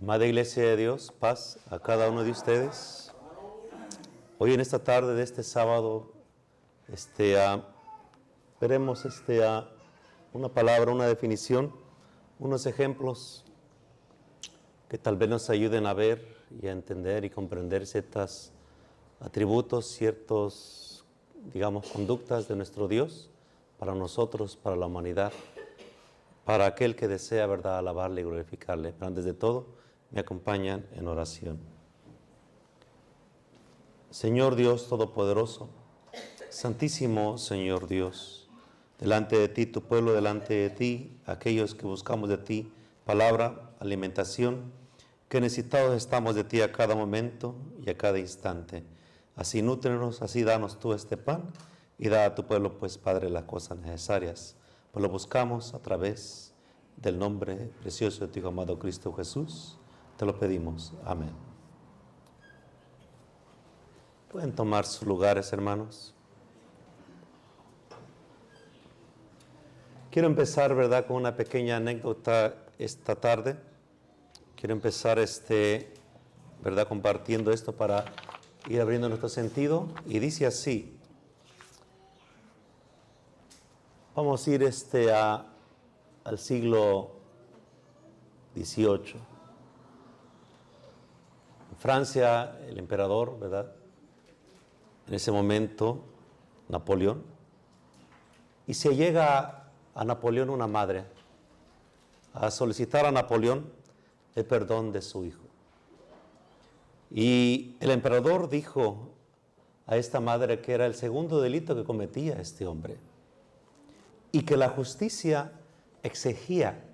Amada Iglesia de Dios, paz a cada uno de ustedes. Hoy en esta tarde de este sábado, veremos una palabra, una definición, unos ejemplos que tal vez nos ayuden a ver y a entender y comprender ciertos atributos, ciertos, digamos, conductas de nuestro Dios para nosotros, para la humanidad, para aquel que desea, verdad, alabarle y glorificarle. Pero antes de todo, me acompañan en oración. Señor Dios Todopoderoso, Santísimo Señor Dios, delante de ti, tu pueblo, delante de ti, aquellos que buscamos de ti, palabra, alimentación, que necesitados estamos de ti a cada momento y a cada instante. Así nútrenos, así danos tú este pan y da a tu pueblo, pues, Padre, las cosas necesarias. Pues lo buscamos a través del nombre precioso de tu Hijo amado Cristo Jesús. Te lo pedimos. Amén. Pueden tomar sus lugares, hermanos. Quiero empezar, ¿verdad?, con una pequeña anécdota esta tarde. Quiero empezar, ¿verdad?, compartiendo esto para ir abriendo nuestro sentido. Y dice así. Vamos a ir al siglo XVIII. En Francia, el emperador, ¿verdad?, en ese momento, Napoleón, y se llega a Napoleón una madre a solicitar a Napoleón el perdón de su hijo. Y el emperador dijo a esta madre que era el segundo delito que cometía este hombre y que la justicia exigía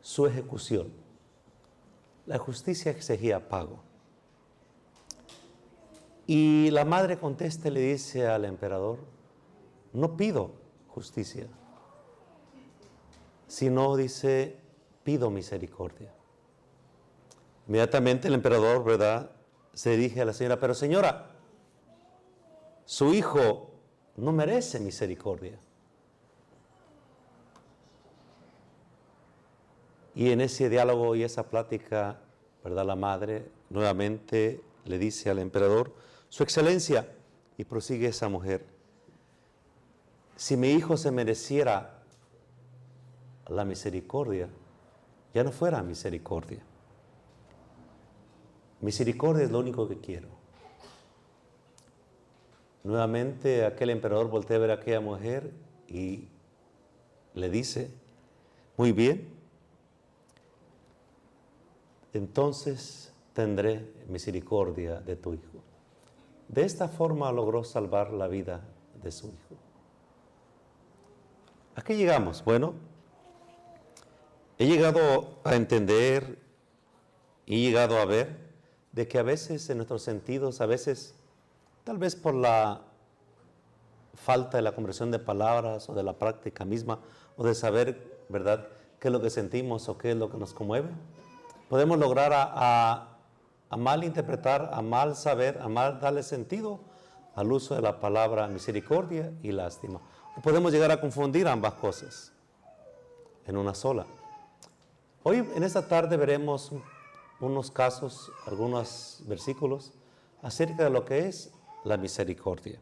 su ejecución. La justicia exigía pago. Y la madre contesta y le dice al emperador: no pido justicia, sino, dice, pido misericordia. Inmediatamente el emperador, ¿verdad?, se dirige a la señora: pero señora, su hijo no merece misericordia. Y en ese diálogo y esa plática, ¿verdad?, la madre nuevamente le dice al emperador: Su Excelencia, y prosigue esa mujer, si mi hijo se mereciera la misericordia, ya no fuera misericordia. Misericordia es lo único que quiero. Nuevamente aquel emperador voltea a ver a aquella mujer y le dice: muy bien, entonces tendré misericordia de tu hijo. De esta forma logró salvar la vida de su hijo. ¿A qué llegamos? Bueno, he llegado a entender y he llegado a ver de que a veces en nuestros sentidos, a veces tal vez por la falta de la comprensión de palabras o de la práctica misma o de saber, ¿verdad?, qué es lo que sentimos o qué es lo que nos conmueve, podemos lograr a mal interpretar, a mal saber, a mal darle sentido al uso de la palabra misericordia y lástima. O podemos llegar a confundir ambas cosas en una sola. Hoy en esta tarde veremos unos casos, algunos versículos acerca de lo que es la misericordia.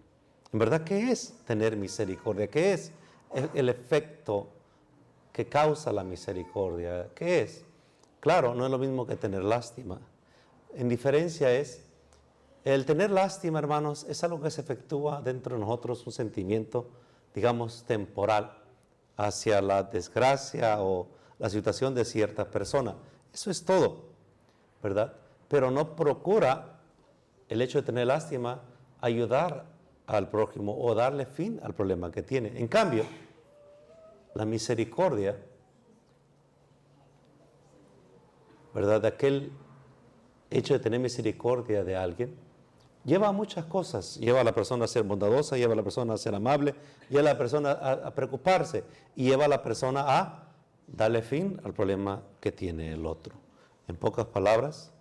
En verdad, ¿qué es tener misericordia? ¿Qué es el efecto que causa la misericordia? ¿Qué es? Claro, no es lo mismo que tener lástima. En diferencia es, el tener lástima, hermanos, es algo que se efectúa dentro de nosotros, un sentimiento, digamos, temporal, hacia la desgracia o la situación de cierta persona. Eso es todo, ¿verdad? Pero no procura el hecho de tener lástima ayudar al prójimo o darle fin al problema que tiene. En cambio, la misericordia, ¿verdad?, de aquel hecho de tener misericordia de alguien, lleva a muchas cosas. Lleva a la persona a ser bondadosa, lleva a la persona a ser amable, lleva a la persona a preocuparse y lleva a la persona a darle fin al problema que tiene el otro. En pocas palabras,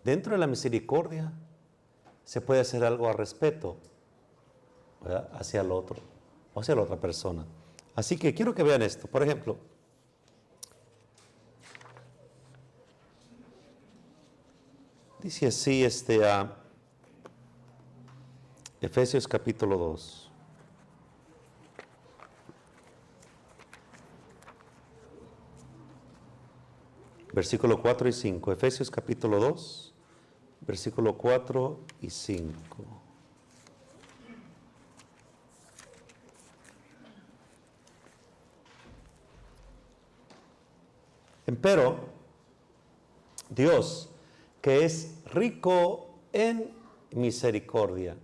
dentro de la misericordia se puede hacer algo al respeto, ¿verdad?, hacia el otro o hacia la otra persona. Así que quiero que vean esto. Por ejemplo, Dice así Efesios capítulo 2. Versículo 4 y 5. Efesios capítulo 2, versículo 4 y 5. Empero, Dios, que es rico en misericordia.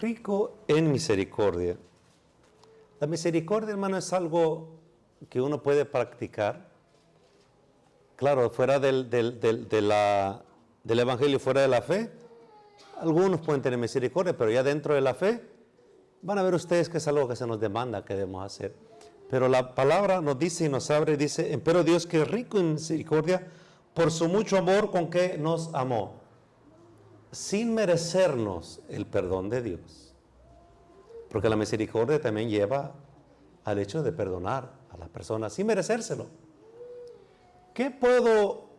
Rico en misericordia. La misericordia, hermano, es algo que uno puede practicar. Claro, fuera del evangelio, fuera de la fe, algunos pueden tener misericordia, pero ya dentro de la fe, van a ver ustedes que es algo que se nos demanda que debemos hacer. Pero la palabra nos dice y nos abre y dice, pero Dios que es rico en misericordia, por su mucho amor con que nos amó, sin merecernos el perdón de Dios. Porque la misericordia también lleva al hecho de perdonar a las personas sin merecérselo. ¿Qué puedo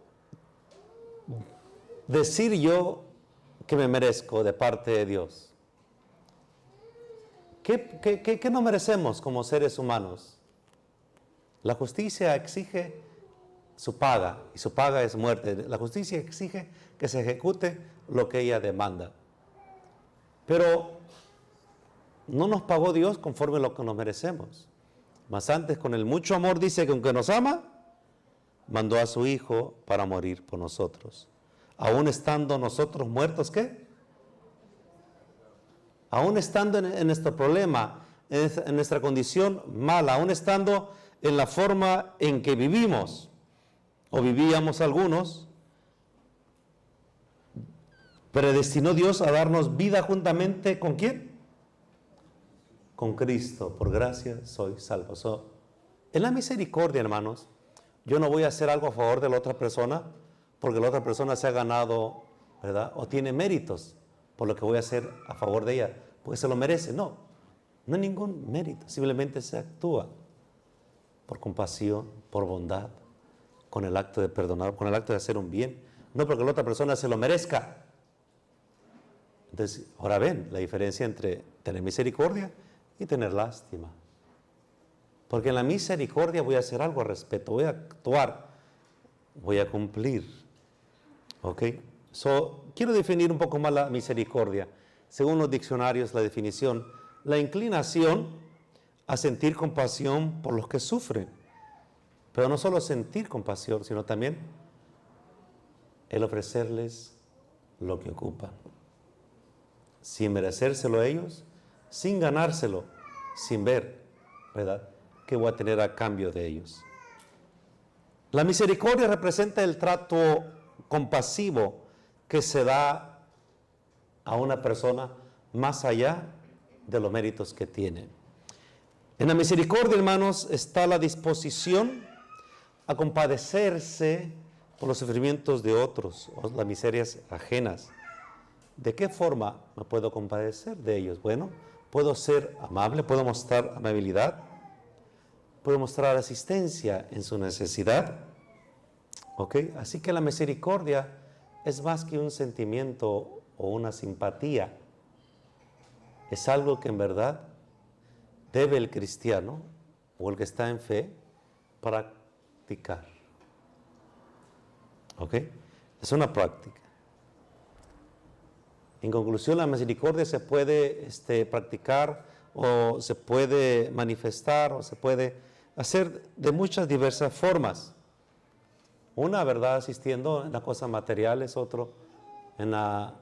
decir yo que me merezco de parte de Dios? ¿Qué no merecemos como seres humanos? La justicia exige su paga, y su paga es muerte. La justicia exige que se ejecute lo que ella demanda. Pero no nos pagó Dios conforme a lo que nos merecemos. Mas antes, con el mucho amor, dice que aunque nos ama, mandó a su Hijo para morir por nosotros. Aún estando nosotros muertos, ¿qué? Aún estando en nuestro problema, en nuestra condición mala, aún estando en la forma en que vivimos, o vivíamos algunos, predestinó Dios a darnos vida juntamente ¿con quién? Con Cristo. Por gracia soy salvo. En la misericordia, hermanos, yo no voy a hacer algo a favor de la otra persona porque la otra persona se ha ganado, ¿verdad? O tiene méritos por lo que voy a hacer a favor de ella, porque se lo merece. No hay ningún mérito, simplemente se actúa por compasión, por bondad, con el acto de perdonar, con el acto de hacer un bien, no porque la otra persona se lo merezca. Entonces, ahora ven la diferencia entre tener misericordia y tener lástima. Porque en la misericordia voy a hacer algo al respecto, voy a actuar, voy a cumplir. ¿Ok? Quiero definir un poco más la misericordia. Según los diccionarios, la definición, la inclinación a sentir compasión por los que sufren. Pero no solo sentir compasión, sino también el ofrecerles lo que ocupan. Sin merecérselo a ellos, sin ganárselo, sin ver, ¿verdad?, qué voy a tener a cambio de ellos. La misericordia representa el trato compasivo que se da a una persona más allá de los méritos que tiene. En la misericordia, hermanos, está la disposición a compadecerse por los sufrimientos de otros o las miserias ajenas. ¿De qué forma me puedo compadecer de ellos? Bueno, puedo ser amable, puedo mostrar amabilidad, puedo mostrar asistencia en su necesidad. ¿Ok? Así que la misericordia es más que un sentimiento o una simpatía. Es algo que en verdad debe el cristiano o el que está en fe practicar. ¿Ok? Es una práctica. En conclusión, la misericordia se puede practicar o se puede manifestar o se puede hacer de muchas diversas formas. Una, ¿verdad?, asistiendo en las cosas materiales, otro en la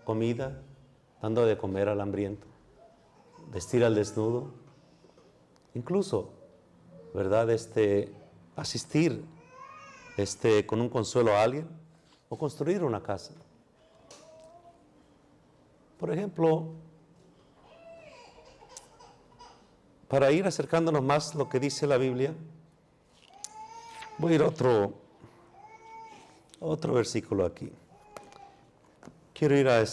comida, dando de comer al hambriento, vestir al desnudo, incluso, ¿verdad?, asistir con un consuelo a alguien o construir una casa. Por ejemplo, para ir acercándonos más a lo que dice la Biblia, voy a ir a otro versículo aquí. Quiero ir a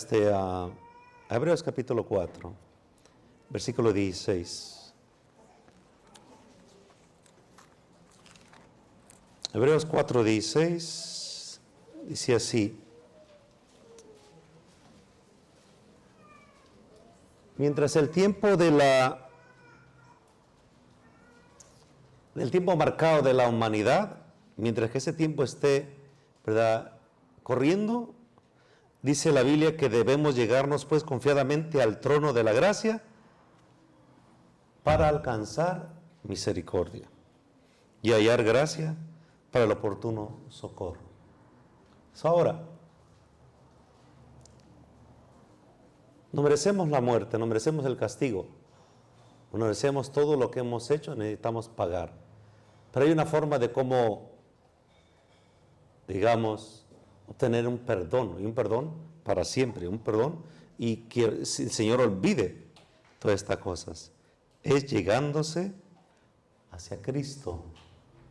Hebreos capítulo 4, versículo 16. Hebreos 4, 16. dice así: mientras el tiempo del tiempo marcado de la humanidad, mientras que ese tiempo esté, ¿verdad?, corriendo, dice la Biblia que debemos llegarnos pues confiadamente al trono de la gracia para alcanzar misericordia y hallar gracia para el oportuno socorro. Ahora, no merecemos la muerte, no merecemos el castigo, no merecemos todo lo que hemos hecho, necesitamos pagar. Pero hay una forma de cómo, digamos, obtener un perdón, y un perdón para siempre, un perdón, y que el Señor olvide todas estas cosas. Es llegándose hacia Cristo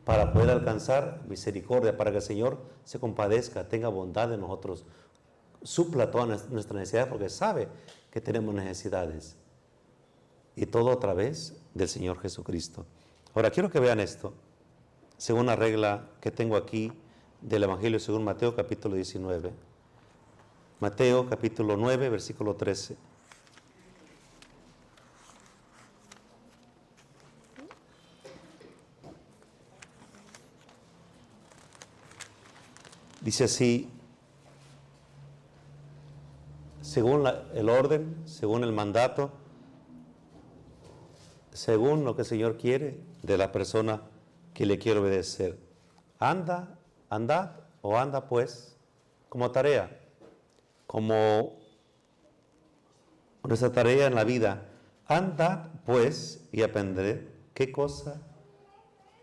para poder alcanzar misericordia, para que el Señor se compadezca, tenga bondad de nosotros, supla todas nuestras necesidades, porque sabe que tenemos necesidades. Y todo a través del Señor Jesucristo. Ahora, quiero que vean esto, según la regla que tengo aquí del Evangelio según Mateo capítulo 19. Mateo capítulo 9, versículo 13. Dice así: según el orden, según el mandato, según lo que el Señor quiere de la persona que le quiere obedecer. Andad o anda pues, como tarea, como nuestra tarea en la vida. Andad pues y aprended qué cosa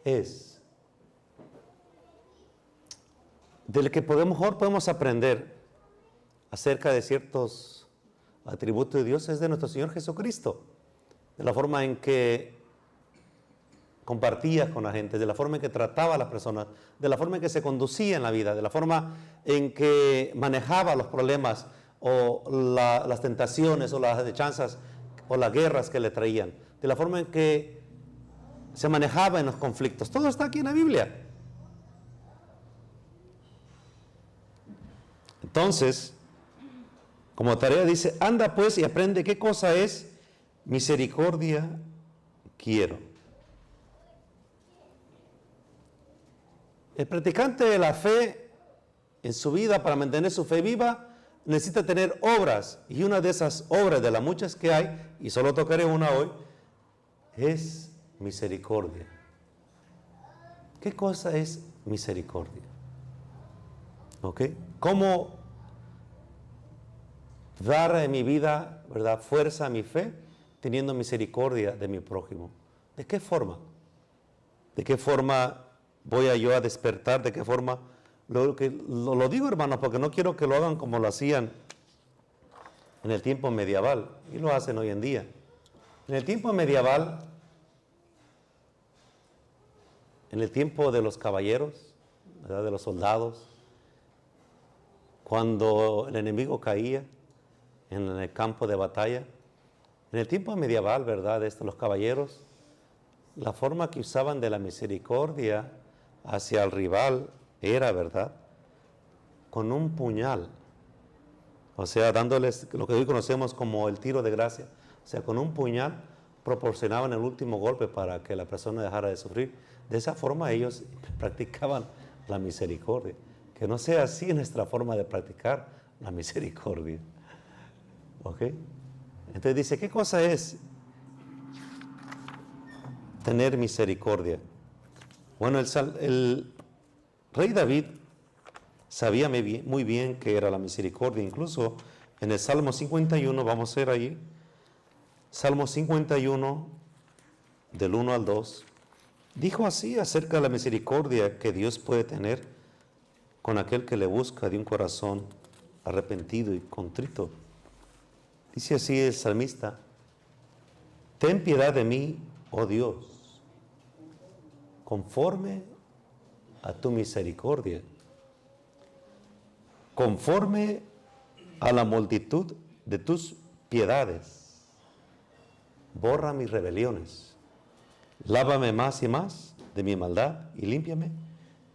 es. Del que mejor podemos aprender acerca de ciertos atributos de Dios es de nuestro Señor Jesucristo, de la forma en que compartía con la gente, de la forma en que trataba a las personas, de la forma en que se conducía en la vida, de la forma en que manejaba los problemas o las tentaciones o las acechanzas o las guerras que le traían, de la forma en que se manejaba en los conflictos. Todo está aquí en la Biblia. Entonces, como tarea dice: anda pues y aprende qué cosa es misericordia quiero. El practicante de la fe en su vida, para mantener su fe viva, necesita tener obras, y una de esas obras, de las muchas que hay, y solo tocaré una hoy, es misericordia. ¿Qué cosa es misericordia? ¿Ok? ¿Cómo dar en mi vida, ¿verdad?, fuerza a mi fe, teniendo misericordia de mi prójimo? ¿De qué forma? ¿De qué forma voy yo a despertar? ¿De qué forma? Lo digo, hermanos, porque no quiero que lo hagan como lo hacían en el tiempo medieval, y lo hacen hoy en día. En el tiempo medieval, en el tiempo de los caballeros, ¿verdad?, de los soldados, cuando el enemigo caía en el campo de batalla, en el tiempo medieval, ¿verdad?, los caballeros, la forma que usaban de la misericordia hacia el rival era, ¿verdad?, con un puñal, o sea, dándoles lo que hoy conocemos como el tiro de gracia. O sea, con un puñal proporcionaban el último golpe para que la persona dejara de sufrir. De esa forma ellos practicaban la misericordia. Que no sea así nuestra forma de practicar la misericordia. ¿Ok? Entonces dice, ¿qué cosa es tener misericordia? Bueno, el rey David sabía muy bien que era la misericordia. Incluso en el Salmo 51, vamos a ver ahí, Salmo 51, del 1 al 2, dijo así acerca de la misericordia que Dios puede tener con aquel que le busca de un corazón arrepentido y contrito. Dice así el salmista: ten piedad de mí, oh Dios, conforme a tu misericordia, conforme a la multitud de tus piedades, borra mis rebeliones, lávame más y más de mi maldad y límpiame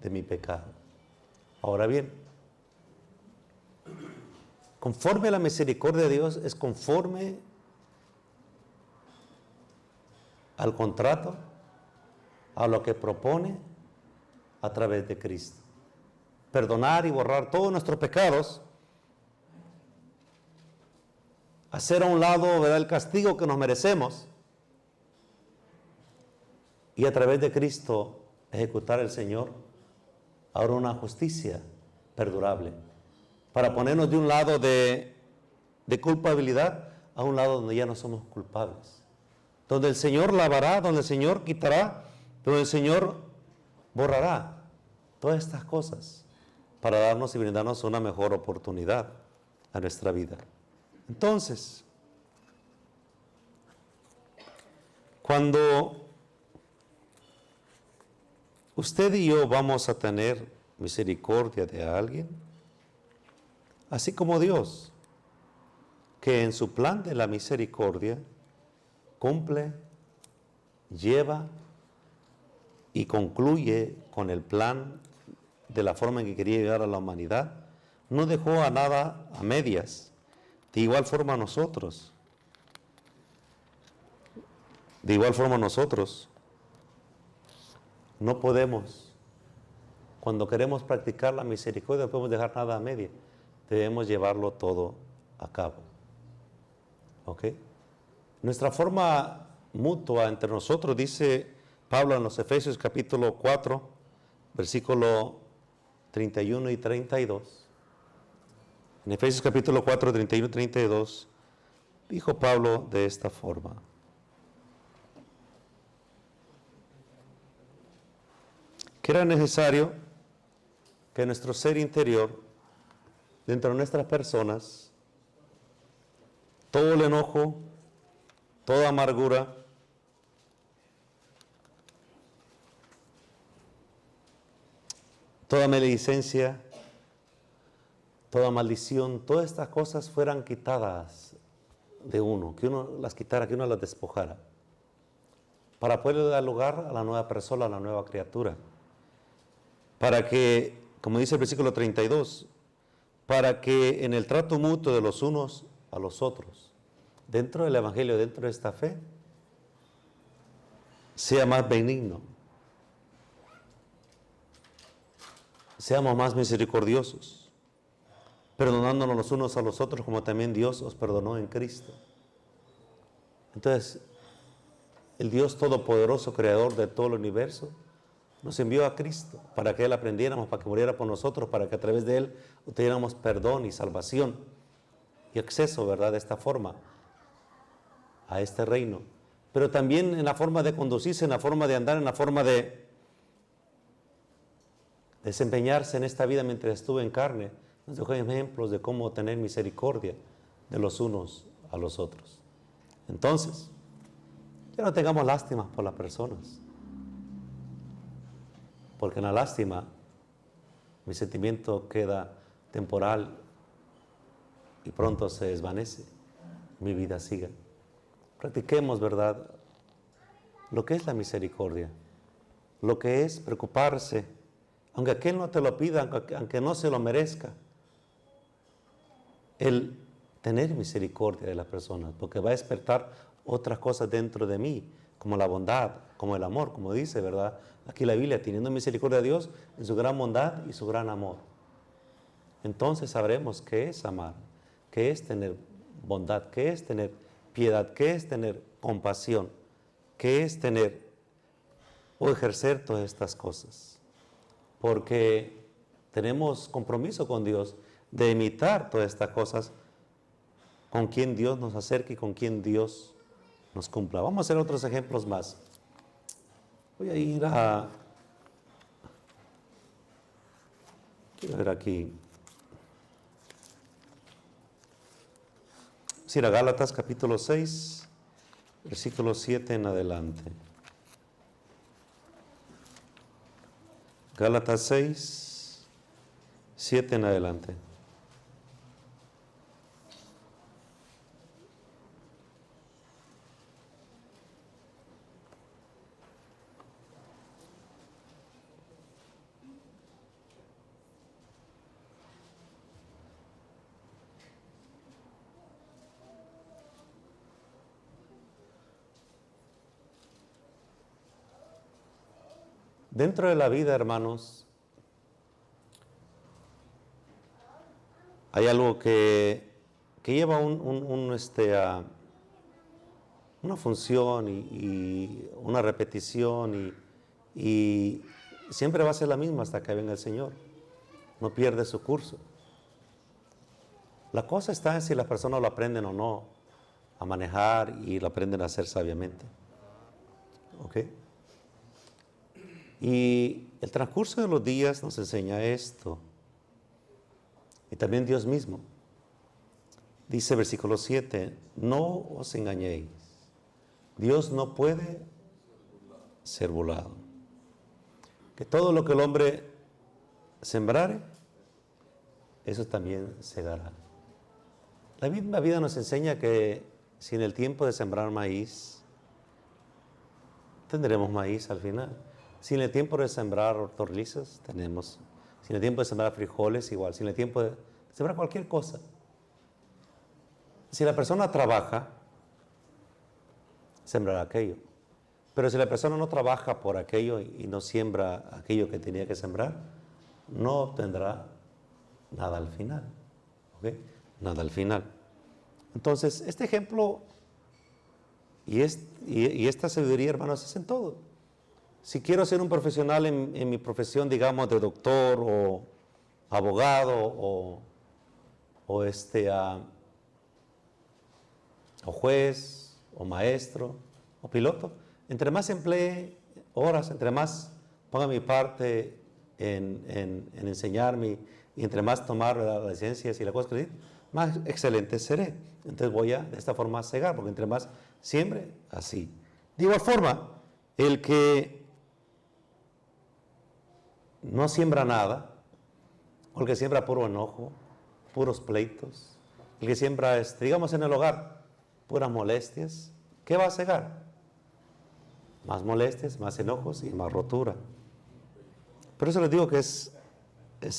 de mi pecado. Ahora bien, conforme a la misericordia de Dios, es conforme al contrato, a lo que propone a través de Cristo. Perdonar y borrar todos nuestros pecados, hacer a un lado, ¿verdad?, el castigo que nos merecemos, y a través de Cristo ejecutar el Señor ahora una justicia perdurable, para ponernos de un lado de culpabilidad a un lado donde ya no somos culpables, donde el Señor lavará, donde el Señor quitará, donde el Señor borrará todas estas cosas para darnos y brindarnos una mejor oportunidad a nuestra vida. Entonces, cuando usted y yo vamos a tener misericordia de alguien, así como Dios, que en su plan de la misericordia cumple, lleva y concluye con el plan de la forma en que quería llegar a la humanidad, no dejó a nada a medias. De igual forma nosotros no podemos, cuando queremos practicar la misericordia, no podemos dejar nada a media. Debemos llevarlo todo a cabo. ¿Ok? Nuestra forma mutua entre nosotros, dice Pablo en los Efesios capítulo 4, versículo 31 y 32. En Efesios capítulo 4, 31 y 32, dijo Pablo de esta forma: que era necesario que nuestro ser interior, dentro de nuestras personas, todo el enojo, toda amargura, toda maledicencia, toda maldición, todas estas cosas fueran quitadas de uno, que uno las quitara, que uno las despojara, para poder dar lugar a la nueva persona, a la nueva criatura. Para que, como dice el versículo 32, para que en el trato mutuo de los unos a los otros, dentro del Evangelio, dentro de esta fe, sea más benigno, seamos más misericordiosos, perdonándonos los unos a los otros como también Dios os perdonó en Cristo. Entonces, el Dios Todopoderoso, Creador de todo el universo, nos envió a Cristo para que Él aprendiéramos, para que muriera por nosotros, para que a través de Él obtuviéramos perdón y salvación y acceso, ¿verdad?, de esta forma a este reino. Pero también en la forma de conducirse, en la forma de andar, en la forma de desempeñarse en esta vida mientras estuvo en carne, nos dejó ejemplos de cómo tener misericordia de los unos a los otros. Entonces, ya no tengamos lástima por las personas, porque en la lástima mi sentimiento queda temporal y pronto se desvanece, mi vida sigue. Practiquemos, ¿verdad?, lo que es la misericordia, lo que es preocuparse, aunque aquel no te lo pida, aunque no se lo merezca, el tener misericordia de las personas, porque va a despertar otras cosas dentro de mí, como la bondad, como el amor, como dice, ¿verdad?, aquí la Biblia, teniendo misericordia de Dios en su gran bondad y su gran amor. Entonces sabremos qué es amar, qué es tener bondad, qué es tener piedad, qué es tener compasión, qué es tener o ejercer todas estas cosas. Porque tenemos compromiso con Dios de imitar todas estas cosas con quien Dios nos acerque y con quien Dios nos cumpla. Vamos a hacer otros ejemplos más. Voy a ir quiero ver aquí. Vamos a ir a Gálatas capítulo 6, versículo 7 en adelante. Gálatas 6, 7 en adelante. Dentro de la vida, hermanos, hay algo que lleva una función y una repetición y siempre va a ser la misma hasta que venga el Señor. No pierde su curso. La cosa está en si las personas lo aprenden o no a manejar y lo aprenden a hacer sabiamente. ¿Ok? Y el transcurso de los días nos enseña esto. Y también Dios mismo. Dice versículo 7, no os engañéis. Dios no puede ser burlado. Que todo lo que el hombre sembrare, eso también segará. La misma vida nos enseña que si en el tiempo de sembrar maíz, tendremos maíz al final. Si en el tiempo de sembrar hortalizas, tenemos. Si en el tiempo de sembrar frijoles, igual. Si en el tiempo de sembrar cualquier cosa. Si la persona trabaja, sembrará aquello. Pero si la persona no trabaja por aquello y no siembra aquello que tenía que sembrar, no obtendrá nada al final. ¿Ok? Nada al final. Entonces, este ejemplo y esta sabiduría, hermanos, es en todo. Si quiero ser un profesional en mi profesión, digamos, de doctor o abogado o juez o maestro o piloto, entre más emplee horas, entre más ponga mi parte en enseñarme y entre más tomar las licencias y las cosas que digo, más excelente seré. Entonces voy a de esta forma cegar, porque entre más siembre, así. De igual forma, el que no siembra nada, o el que siembra puro enojo, puros pleitos, el que siembra, digamos en el hogar, puras molestias, ¿qué va a cegar? Más molestias, más enojos y más rotura. Por eso les digo que es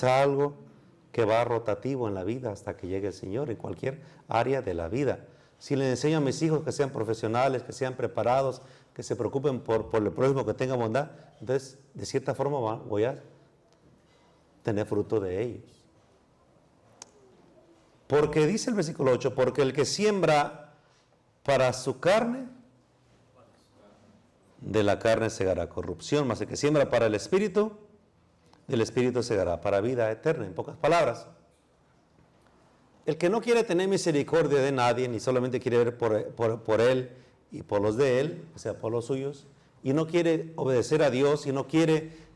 algo que va rotativo en la vida hasta que llegue el Señor, en cualquier área de la vida. Si les enseño a mis hijos que sean profesionales, que sean preparados, que se preocupen por el prójimo, que tengan bondad, entonces de cierta forma voy a tener fruto de ellos. Porque dice el versículo 8, porque el que siembra para su carne, de la carne segará corrupción, mas el que siembra para el Espíritu, del Espíritu segará para vida eterna. En pocas palabras, el que no quiere tener misericordia de nadie, ni solamente quiere ver por él y por los de él, o sea, por los suyos, y no quiere obedecer a Dios, y no quiere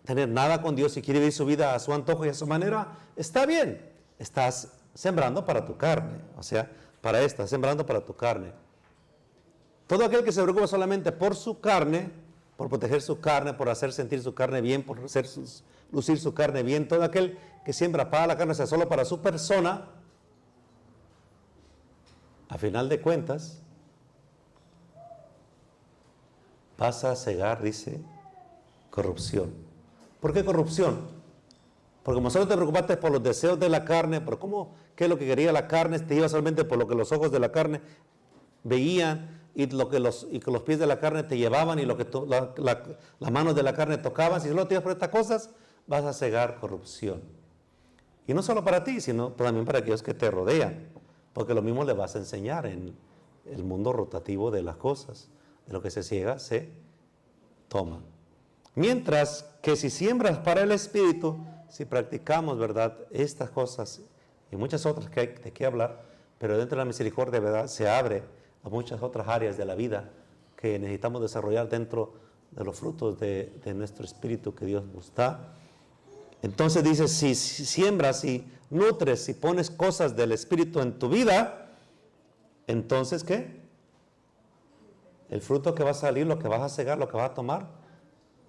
tener nada con Dios, y quiere vivir su vida a su antojo y a su manera, está bien, estás sembrando para tu carne, o sea, estás sembrando para tu carne. Todo aquel que se preocupa solamente por su carne, por proteger su carne, por hacer sentir su carne bien, por hacer lucir su carne bien, todo aquel que siembra para la carne, o sea, solo para su persona, a final de cuentas, vas a cegar, dice, corrupción. ¿Por qué corrupción? Porque como solo te preocupaste por los deseos de la carne, por qué es lo que quería la carne, te iba solamente por lo que los ojos de la carne veían, y que los pies de la carne te llevaban y lo que las manos de la carne tocaban. Si solo te ibas por estas cosas, vas a cegar corrupción. Y no solo para ti, sino también para aquellos que te rodean, porque lo mismo le vas a enseñar en el mundo rotativo de las cosas. De lo que se ciega, se toma. Mientras que si siembras para el Espíritu, si practicamos, ¿verdad?, estas cosas y muchas otras que hay de qué hablar, pero dentro de la misericordia, ¿verdad?, se abre a muchas otras áreas de la vida que necesitamos desarrollar dentro de los frutos de nuestro espíritu que Dios nos da. Entonces dice, si siembras, si nutres, si pones cosas del espíritu en tu vida, entonces ¿qué? El fruto que va a salir, lo que vas a cegar, lo que vas a tomar,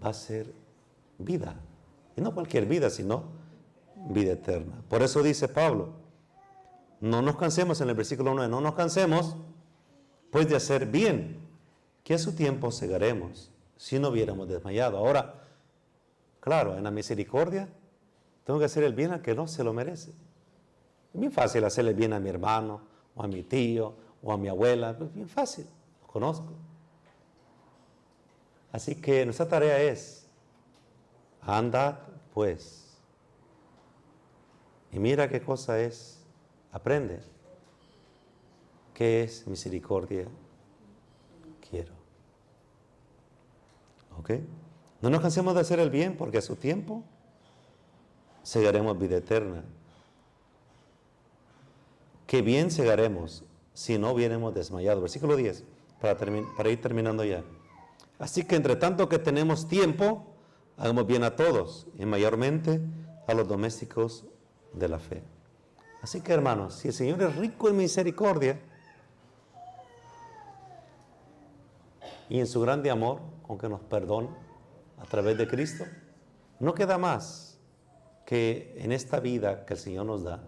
va a ser vida. Y no cualquier vida, sino vida eterna. Por eso dice Pablo, no nos cansemos en el versículo 9, no nos cansemos pues de hacer bien, que a su tiempo segaremos, si no hubiéramos desmayado. Ahora, claro, en la misericordia, tengo que hacer el bien al que no se lo merece. Es bien fácil hacerle bien a mi hermano, o a mi tío, o a mi abuela, es bien fácil, lo conozco. Así que nuestra tarea es Andad pues. Y mira qué cosa es. Aprende. ¿Qué es misericordia? Quiero. ¿Ok? No nos cansemos de hacer el bien, porque a su tiempo segaremos vida eterna. Qué bien segaremos si no hubiéramos desmayado. Versículo 10, para ir terminando ya. Así que entre tanto que tenemos tiempo, hagamos bien a todos, y mayormente a los domésticos de la fe. Así que, hermanos, si el Señor es rico en misericordia y en su grande amor, aunque nos perdona a través de Cristo, no queda más que en esta vida que el Señor nos da,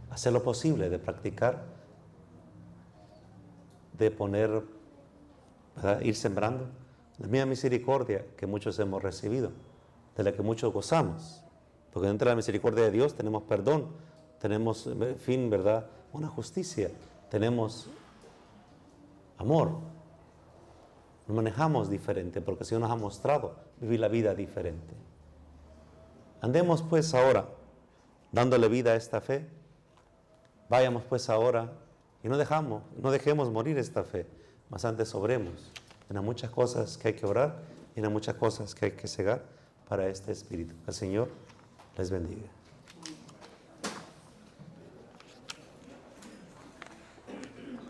hacer lo posible de practicar, de poner, ¿verdad?, ir sembrando la misma misericordia que muchos hemos recibido, de la que muchos gozamos. Porque dentro de la misericordia de Dios tenemos perdón, tenemos, en fin, ¿verdad?, una justicia, tenemos amor. Nos manejamos diferente porque el Señor nos ha mostrado vivir la vida diferente. Andemos pues ahora dándole vida a esta fe. Vayamos pues ahora y no dejemos morir esta fe, mas antes obremos. Hay muchas cosas que hay que orar y hay muchas cosas que hay que cegar para este espíritu. Que el Señor les bendiga.